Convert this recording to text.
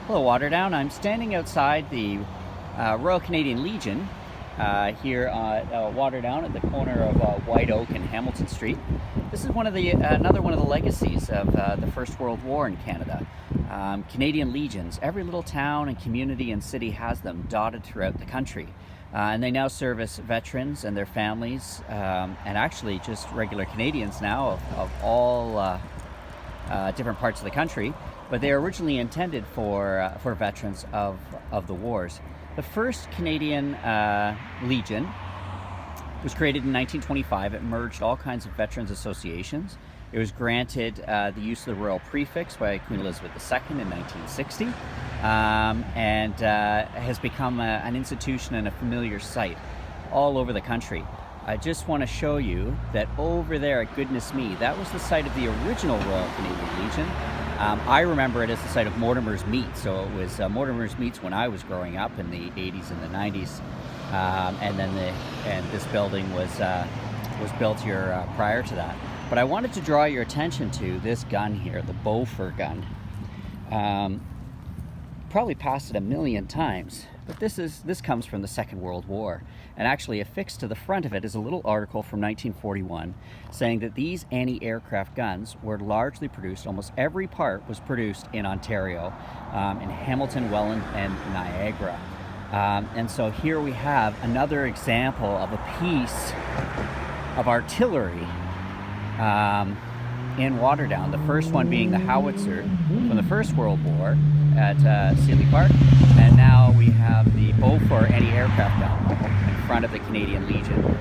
Hello, Waterdown. I'm standing outside the Royal Canadian Legion here at Waterdown at the corner of White Oak and Hamilton Street. This is another one of the legacies of the First World War in Canada. Canadian Legions. Every little town and community and city has them dotted throughout the country. And they now service veterans and their families, and actually just regular Canadians now of all different parts of the country, but they are originally intended for veterans of the wars. The first Canadian Legion was created in 1925. It merged all kinds of veterans associations. It was granted the use of the royal prefix by Queen Elizabeth II in 1960, and has become an institution and a familiar sight all over the country. I just want to show you that over there at Goodness Me, that was the site of the original Royal Canadian Legion. I remember it as the site of Mortimer's Meat, so it was Mortimer's Meats when I was growing up in the 80s and the 90s, and this building was built here prior to that. But I wanted to draw your attention to this gun here, the Bofor gun. Probably passed it a million times, but this comes from the Second World War, and actually affixed to the front of it is a little article from 1941 saying that these anti-aircraft guns were largely produced, almost every part was produced in Ontario, in Hamilton, Welland, and Niagara. And so here we have another example of a piece of artillery in Waterdown, the first one being the howitzer from the First World War at Seeley Park, and now we have the Bofor anti-aircraft gun in front of the Canadian Legion.